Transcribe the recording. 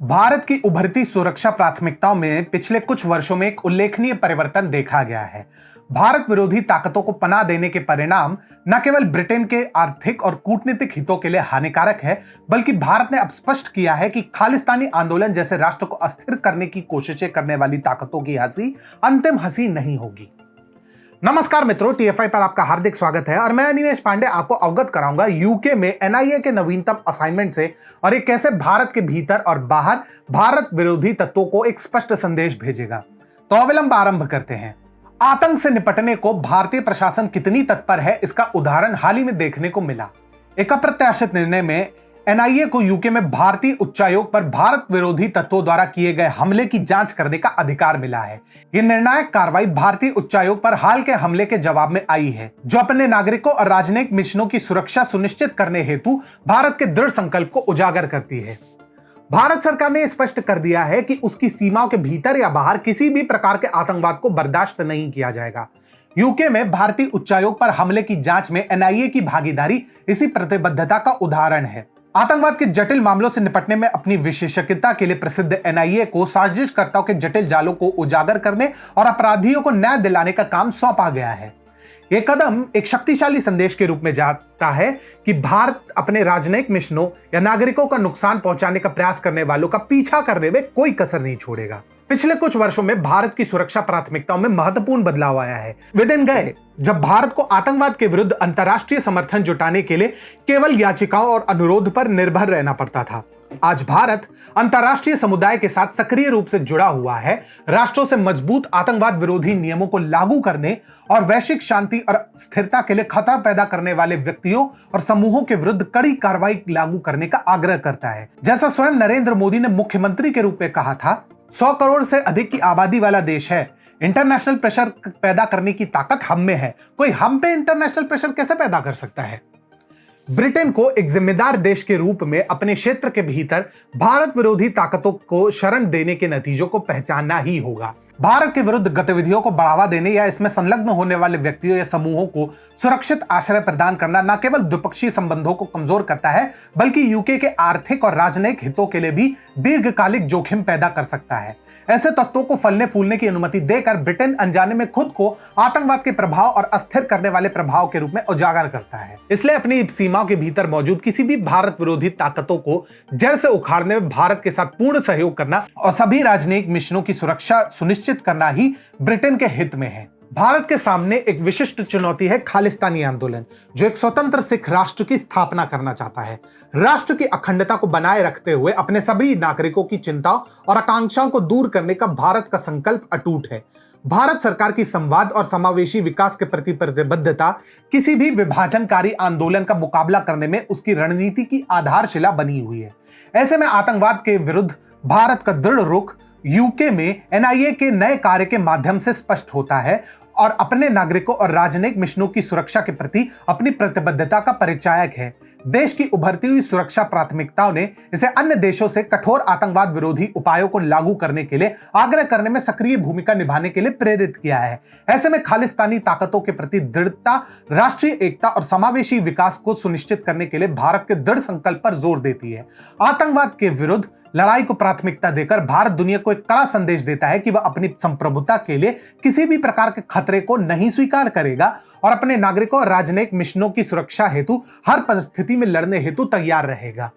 भारत की उभरती सुरक्षा प्राथमिकताओं में पिछले कुछ वर्षों में एक उल्लेखनीय परिवर्तन देखा गया है। भारत विरोधी ताकतों को पनाह देने के परिणाम न केवल ब्रिटेन के आर्थिक और कूटनीतिक हितों के लिए हानिकारक है, बल्कि भारत ने अब स्पष्ट किया है कि खालिस्तानी आंदोलन जैसे राष्ट्र को अस्थिर करने की कोशिशें करने वाली ताकतों की हंसी अंतिम हंसी नहीं होगी। नमस्कार मित्रों, टीएफआई पर आपका हार्दिक स्वागत है और मैं अनिमेश पांडे आपको अवगत कराऊंगा यूके में एनआईए के नवीनतम असाइनमेंट से और ये कैसे भारत के भीतर और बाहर भारत विरोधी तत्वों को एक स्पष्ट संदेश भेजेगा। तो अविलंब आरंभ करते हैं। आतंक से निपटने को भारतीय प्रशासन कितनी तत्पर है, इसका उदाहरण हाल ही में देखने को मिला। एक अप्रत्याशित निर्णय में एनआईए को यूके में भारतीय उच्चायोग पर भारत विरोधी तत्वों द्वारा किए गए हमले की जांच करने का अधिकार मिला है। यह निर्णायक कार्रवाई भारतीय उच्चायोग पर हाल के हमले के जवाब में आई है, जो अपने नागरिकों और राजनयिक मिशनों की सुरक्षा सुनिश्चित करने हेतु भारत के दृढ़ संकल्प को उजागर करती है। भारत सरकार ने स्पष्ट कर दिया है कि उसकी सीमाओं के भीतर या बाहर किसी भी प्रकार के आतंकवाद को बर्दाश्त नहीं किया जाएगा। यूके में भारतीय उच्चायोग पर हमले की जांच में एनआईए की भागीदारी इसी प्रतिबद्धता का उदाहरण है। आतंकवाद के जटिल मामलों से निपटने में अपनी विशेषज्ञता के लिए प्रसिद्ध एनआईए को साजिशकर्ताओं के जटिल जालों को उजागर करने और अपराधियों को न्याय दिलाने का काम सौंपा गया है। यह कदम एक शक्तिशाली संदेश के रूप में जाता है कि भारत अपने राजनयिक मिशनों या नागरिकों का नुकसान पहुंचाने का प्रयास करने वालों का पीछा करने में कोई कसर नहीं छोड़ेगा। पिछले कुछ वर्षों में भारत की सुरक्षा प्राथमिकताओं में महत्वपूर्ण बदलाव आया है। वे दिन गए जब भारत को आतंकवाद के विरुद्ध अंतर्राष्ट्रीय समर्थन जुटाने के लिए केवल याचिकाओं और अनुरोध पर निर्भर रहना पड़ता था। आज भारत अंतर्राष्ट्रीय समुदाय के साथ सक्रिय रूप से जुड़ा हुआ है, राष्ट्रों से मजबूत आतंकवाद विरोधी नियमों को लागू करने और वैश्विक शांति और स्थिरता के लिए खतरा पैदा करने वाले व्यक्तियों और समूहों के विरुद्ध कड़ी कार्रवाई लागू करने का आग्रह करता है। जैसा स्वयं नरेंद्र मोदी ने मुख्यमंत्री के रूप में कहा था, 100 करोड़ से अधिक की आबादी वाला देश है, इंटरनेशनल प्रेशर पैदा करने की ताकत हम में है। कोई हम पे इंटरनेशनल प्रेशर कैसे पैदा कर सकता है? ब्रिटेन को एक जिम्मेदार देश के रूप में अपने क्षेत्र के भीतर भारत विरोधी ताकतों को शरण देने के नतीजों को पहचानना ही होगा। भारत के विरुद्ध गतिविधियों को बढ़ावा देने या इसमें संलग्न होने वाले व्यक्तियों या समूहों को सुरक्षित आश्रय प्रदान करना न केवल द्विपक्षीय संबंधों को कमजोर करता है, बल्कि यूके के आर्थिक और राजनयिक हितों के लिए भी दीर्घकालिक जोखिम पैदा कर सकता है। ऐसे तत्वों को फलने फूलने की अनुमति देकर ब्रिटेन अनजाने में खुद को आतंकवाद के प्रभाव और अस्थिर करने वाले प्रभाव के रूप में उजागर करता है। इसलिए अपनी सीमाओं के भीतर मौजूद किसी भी भारत विरोधी ताकतों को जड़ से उखाड़ने में भारत के साथ पूर्ण सहयोग करना और सभी राजनयिक मिशनों की सुरक्षा सुनिश्चित करना ही ब्रिटेन के हित में है। भारत के सामने एक विशिष्ट चुनौती है खालिस्तानी आंदोलन, जो एक स्वतंत्र सिख राष्ट्र की स्थापना करना चाहता है। राष्ट्र की अखंडता को बनाए रखते हुए अपने सभी नागरिकों की चिंताओं और आकांक्षाओं को दूर करने का भारत का संकल्प अटूट है। भारत सरकार की संवाद और समावेशी विकास के प्रति प्रतिबद्धता किसी भी विभाजनकारी आंदोलन का मुकाबला करने में उसकी रणनीति की आधारशिला बनी हुई है। ऐसे में आतंकवाद के विरुद्ध भारत का दृढ़ रुख यूके में एनआईए के नए कार्य के माध्यम से स्पष्ट होता है और अपने नागरिकों और राजनयिक मिशनों की सुरक्षा के प्रति अपनी प्रतिबद्धता का परिचायक है। देश की उभरती हुई सुरक्षा प्राथमिकताओं ने इसे अन्य देशों से कठोर आतंकवाद विरोधी उपायों को लागू करने के लिए आग्रह करने में सक्रिय भूमिका निभाने के लिए प्रेरित किया है। ऐसे में खालिस्तानी ताकतों के प्रति दृढ़ता, राष्ट्रीय एकता और समावेशी विकास को सुनिश्चित करने के लिए भारत के दृढ़ संकल्प पर जोर देती है। आतंकवाद के विरुद्ध लड़ाई को प्राथमिकता देकर भारत दुनिया को एक कड़ा संदेश देता है कि वह अपनी संप्रभुता के लिए किसी भी प्रकार के खतरे को नहीं स्वीकार करेगा और अपने नागरिकों और राजनयिक मिशनों की सुरक्षा हेतु हर परिस्थिति में लड़ने हेतु तैयार रहेगा।